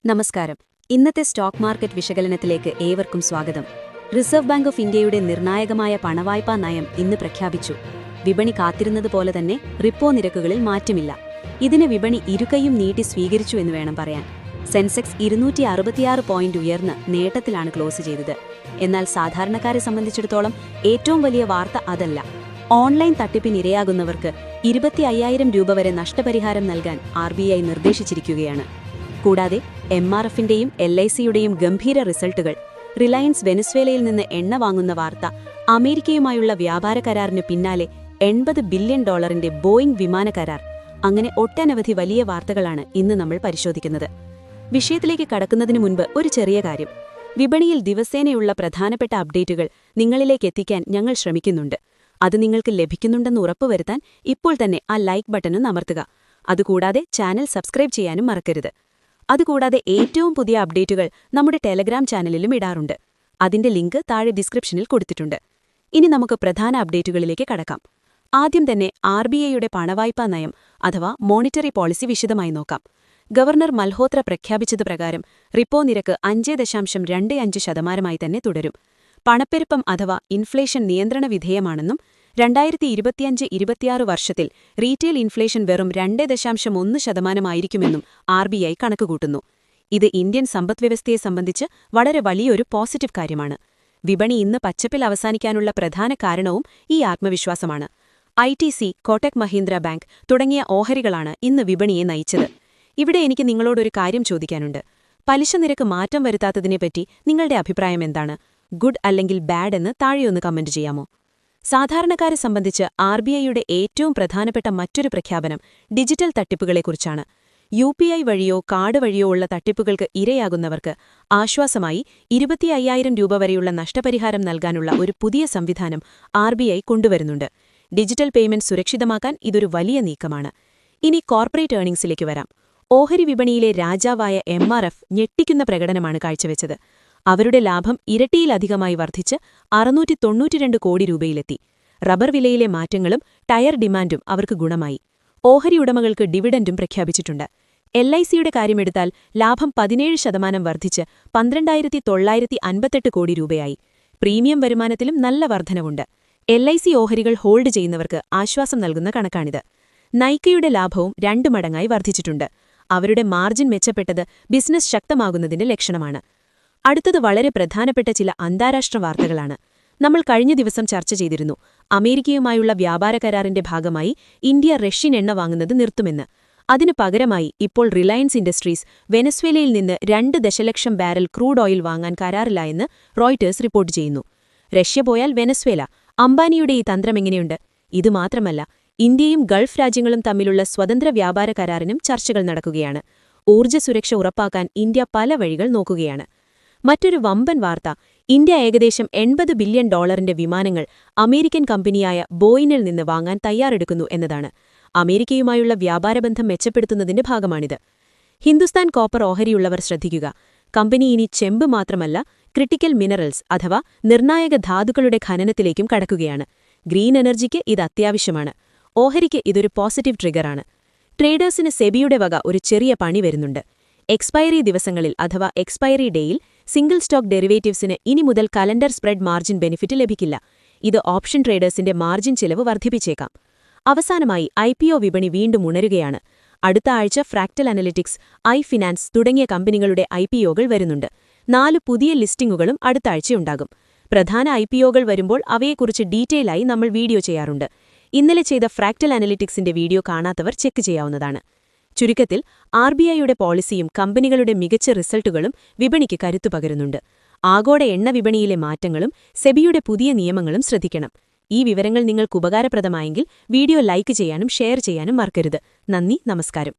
നമസ്കാരം. ഇന്നത്തെ stock market വിശകലനത്തിലേക്ക് ഏവർക്കും സ്വാഗതം. റിസർവ് ബാങ്ക് ഓഫ് ഇന്ത്യയുടെ നിർണായകമായ പണവായ്പാ നയം ഇന്ന് പ്രഖ്യാപിച്ചു. വിപണി കാത്തിരുന്നതുപോലെ തന്നെ റിപ്പോ നിരക്കുകളിൽ മാറ്റമില്ല. ഇതിന് വിപണി ഇരുകൈയും നീട്ടി സ്വീകരിച്ചു എന്ന് വേണം പറയാൻ. സെൻസെക്സ് 266 പോയിന്റ് ഉയർന്ന് നേട്ടത്തിലാണ് ക്ലോസ് ചെയ്തത്. എന്നാൽ സാധാരണക്കാരെ സംബന്ധിച്ചിടത്തോളം ഏറ്റവും വലിയ വാർത്ത അതല്ല. ഓൺലൈൻ തട്ടിപ്പിനിരയാകുന്നവർക്ക് 25,000 രൂപ വരെ നഷ്ടപരിഹാരം നൽകാൻ RBI നിർദ്ദേശിച്ചിരിക്കുകയാണ്. കൂടാതെ MRFന്റെയും LICയുടെയും ഗംഭീര റിസൾട്ടുകൾ, റിലയൻസ് വെനസ്വേലയിൽ നിന്ന് എണ്ണ വാങ്ങുന്ന വാർത്ത, അമേരിക്കയുമായുള്ള വ്യാപാര കരാറിന് പിന്നാലെ $80 ബില്യൺ ബോയിംഗ് വിമാന കരാർ, അങ്ങനെ ഒട്ടനവധി വലിയ വാർത്തകളാണ് ഇന്ന് നമ്മൾ പരിശോധിക്കുന്നത്. വിഷയത്തിലേക്ക് കടക്കുന്നതിന് മുൻപ് ഒരു ചെറിയ കാര്യം. വിപണിയിൽ ദിവസേനയുള്ള പ്രധാനപ്പെട്ട അപ്ഡേറ്റുകൾ നിങ്ങളിലേക്ക് എത്തിക്കാൻ ഞങ്ങൾ ശ്രമിക്കുന്നുണ്ട്. അത് നിങ്ങൾക്ക് ലഭിക്കുന്നുണ്ടെന്ന് ഉറപ്പുവരുത്താൻ ഇപ്പോൾ തന്നെ ആ ലൈക്ക് ബട്ടൺ അമർത്തുക. അതുകൂടാതെ ചാനൽ സബ്സ്ക്രൈബ് ചെയ്യാനും മറക്കരുത്. അതുകൂടാതെ ഏറ്റവും പുതിയ അപ്ഡേറ്റുകൾ നമ്മുടെ ടെലഗ്രാം ചാനലിലും ഇടാറുണ്ട്. അതിന്റെ ലിങ്ക് താഴെ ഡിസ്ക്രിപ്ഷനിൽ കൊടുത്തിട്ടുണ്ട്. ഇനി നമുക്ക് പ്രധാന അപ്ഡേറ്റുകളിലേക്ക് കടക്കാം. ആദ്യം തന്നെ RBIയുടെ പണവായ്പാ നയം അഥവാ മോണിറ്ററി പോളിസി വിശദമായി നോക്കാം. ഗവർണർ മൽഹോത്ര പ്രഖ്യാപിച്ചത് പ്രകാരം റിപ്പോ നിരക്ക് 5.25% തന്നെ തുടരും. പണപ്പെരുപ്പം അഥവാ ഇൻഫ്ലേഷൻ നിയന്ത്രണ വിധേയമാണെന്നും 2025-26 വർഷത്തിൽ റീറ്റെയിൽ ഇൻഫ്ലേഷൻ വെറും 2.1% RBI കണക്കുകൂട്ടുന്നു. ഇത് ഇന്ത്യൻ സമ്പദ്വ്യവസ്ഥയെ സംബന്ധിച്ച് വളരെ വലിയൊരു പോസിറ്റീവ് കാര്യമാണ്. വിപണി ഇന്ന് പച്ചപ്പിൽ അവസാനിക്കാനുള്ള പ്രധാന കാരണവും ഈ ആത്മവിശ്വാസമാണ്. ITC, കോട്ടക് മഹീന്ദ്ര ബാങ്ക് തുടങ്ങിയ ഓഹരികളാണ് ഇന്ന് വിപണിയെ നയിച്ചത്. ഇവിടെ എനിക്ക് നിങ്ങളോടൊരു കാര്യം ചോദിക്കാനുണ്ട്. പലിശ നിരക്ക് മാറ്റം വരുത്താത്തതിനെപ്പറ്റി നിങ്ങളുടെ അഭിപ്രായം എന്താണ്? ഗുഡ് അല്ലെങ്കിൽ ബാഡ് എന്ന് താഴെയൊന്ന് കമന്റ് ചെയ്യാമോ? സാധാരണക്കാരെ സംബന്ധിച്ച് RBIയുടെ ഏറ്റവും പ്രധാനപ്പെട്ട മറ്റൊരു പ്രഖ്യാപനം ഡിജിറ്റൽ തട്ടിപ്പുകളെക്കുറിച്ചാണ്. UPI വഴിയോ കാർഡ് വഴിയോ ഉള്ള തട്ടിപ്പുകൾക്ക് ഇരയാകുന്നവർക്ക് ആശ്വാസമായി 25,000 രൂപ വരെയുള്ള നഷ്ടപരിഹാരം നൽകാനുള്ള ഒരു പുതിയ സംവിധാനം RBI കൊണ്ടുവരുന്നുണ്ട്. ഡിജിറ്റൽ പേയ്മെന്റ് സുരക്ഷിതമാക്കാൻ ഇതൊരു വലിയ നീക്കമാണ്. ഇനി കോർപ്പറേറ്റ് ഏർണിംഗ്സിലേക്ക് വരാം. ഓഹരി വിപണിയിലെ രാജാവായ MRF ഞെട്ടിക്കുന്ന പ്രകടനമാണ് കാഴ്ചവെച്ചത്. അവരുടെ ലാഭം ഇരട്ടിയിലധികമായി വർദ്ധിച്ച് 692 കോടി രൂപയിലെത്തി. റബ്ബർ വിലയിലെ മാറ്റങ്ങളും ടയർ ഡിമാൻഡും അവർക്ക് ഗുണമായി. ഓഹരി ഉടമകൾക്ക് ഡിവിഡൻഡും പ്രഖ്യാപിച്ചിട്ടുണ്ട്. LICയുടെ കാര്യമെടുത്താൽ ലാഭം 17% വർദ്ധിച്ച് 12,958 കോടി രൂപയായി. പ്രീമിയം വരുമാനത്തിലും നല്ല വർധനവുണ്ട്. LIC ഓഹരികൾ ഹോൾഡ് ചെയ്യുന്നവർക്ക് ആശ്വാസം നൽകുന്ന കണക്കാണിത്. നൈക്കയുടെ ലാഭവും 2 മടങ്ങായി വർദ്ധിച്ചിട്ടുണ്ട്. അവരുടെ മാർജിൻ മെച്ചപ്പെട്ടത് ബിസിനസ് ശക്തമാകുന്നതിന്റെ ലക്ഷണമാണ്. അടുത്തത് വളരെ പ്രധാനപ്പെട്ട ചില അന്താരാഷ്ട്ര വാർത്തകളാണ്. നമ്മൾ കഴിഞ്ഞ ദിവസം ചർച്ച ചെയ്തിരുന്നു, അമേരിക്കയുമായുള്ള വ്യാപാര കരാറിന്റെ ഭാഗമായി ഇന്ത്യ റഷ്യൻ എണ്ണ വാങ്ങുന്നത് നിർത്തുമെന്ന്. അതിനു പകരമായി ഇപ്പോൾ റിലയൻസ് ഇൻഡസ്ട്രീസ് വെനസ്വേലയിൽ നിന്ന് 2 ദശലക്ഷം ബാരൽ ക്രൂഡ് ഓയിൽ വാങ്ങാൻ കരാറിലായെന്ന് റോയിട്ടേഴ്സ് റിപ്പോർട്ട് ചെയ്യുന്നു. റഷ്യ പോയാൽ വെനസ്വേല. അംബാനിയുടെ ഈ തന്ത്രമെങ്ങനെയുണ്ട്? ഇതുമാത്രമല്ല, ഇന്ത്യയും ഗൾഫ് രാജ്യങ്ങളും തമ്മിലുള്ള സ്വതന്ത്ര വ്യാപാര കരാറിനും ചർച്ചകൾ നടക്കുകയാണ്. ഊർജ്ജ സുരക്ഷ ഉറപ്പാക്കാൻ ഇന്ത്യ പല വഴികൾ നോക്കുകയാണ്. മറ്റൊരു വമ്പൻ വാർത്ത, ഇന്ത്യ ഏകദേശം $80 ബില്യൺ വിമാനങ്ങൾ അമേരിക്കൻ കമ്പനിയായ ബോയിങ്ങിൽ നിന്ന് വാങ്ങാൻ തയ്യാറെടുക്കുന്നു എന്നതാണ്. അമേരിക്കയുമായുള്ള വ്യാപാരബന്ധം മെച്ചപ്പെടുത്തുന്നതിന്റെ ഭാഗമാണിത്. ഹിന്ദുസ്ഥാൻ കോപ്പർ ഓഹരിയുള്ളവർ ശ്രദ്ധിക്കുക. കമ്പനി ഇനി ചെമ്പ് മാത്രമല്ല, ക്രിട്ടിക്കൽ മിനറൽസ് അഥവാ നിർണായക ധാതുക്കളുടെ ഖനനത്തിലേക്കും കടക്കുകയാണ്. ഗ്രീൻ എനർജിക്ക് ഇത് അത്യാവശ്യമാണ്. ഓഹരിക്ക് ഇതൊരു പോസിറ്റീവ് ട്രിഗറാണ്. ട്രേഡേഴ്സിന് സെബിയുടെ വക ഒരു ചെറിയ പണി വരുന്നുണ്ട്. എക്സ്പയറി ദിവസങ്ങളിൽ അഥവാ എക്സ്പയറി ഡേയിൽ സിംഗിൾ സ്റ്റോക്ക് ഡെറിവേറ്റീവ്സിന് ഇനി മുതൽ കലണ്ടർ സ്പ്രെഡ് മാർജിൻ ബെനിഫിറ്റ് ലഭിക്കില്ല. ഇത് ഓപ്ഷൻ ട്രേഡേഴ്സിന്റെ മാർജിൻ ചിലവ് വർദ്ധിപ്പിച്ചേക്കാം. അവസാനമായി IPO വിപണി വീണ്ടും ഉണരുകയാണ്. അടുത്ത ആഴ്ച ഫ്രാക്ടൽ അനലിറ്റിക്സ്, ഫിനാൻസ് തുടങ്ങിയ കമ്പനികളുടെ IPOകൾ വരുന്നുണ്ട്. 4 പുതിയ ലിസ്റ്റിംഗുകളും അടുത്ത ആഴ്ചയുണ്ടാകും. പ്രധാന IPOകൾ വരുമ്പോൾ അവയെക്കുറിച്ച് ഡീറ്റെയിലായി നമ്മൾ വീഡിയോ ചെയ്യാറുണ്ട്. ഇന്നലെ ചെയ്ത ഫ്രാക്ടൽ അനലിറ്റിക്സിന്റെ വീഡിയോ കാണാത്തവർ ചെക്ക് ചെയ്യാവുന്നതാണ്. ചുരുക്കത്തിൽ RBIയുടെ പോളിസിയും കമ്പനികളുടെ മികച്ച റിസൾട്ടുകളും വിപണിക്ക് കരുത്തു പകരുന്നുണ്ട്. ആഗോള എണ്ണ വിപണിയിലെ മാറ്റങ്ങളും സെബിയുടെ പുതിയ നിയമങ്ങളും ശ്രദ്ധിക്കണം. ഈ വിവരങ്ങൾ നിങ്ങൾക്ക് ഉപകാരപ്രദമായെങ്കിൽ വീഡിയോ ലൈക്ക് ചെയ്യാനും ഷെയർ ചെയ്യാനും മറക്കരുത്. നന്ദി, നമസ്കാരം.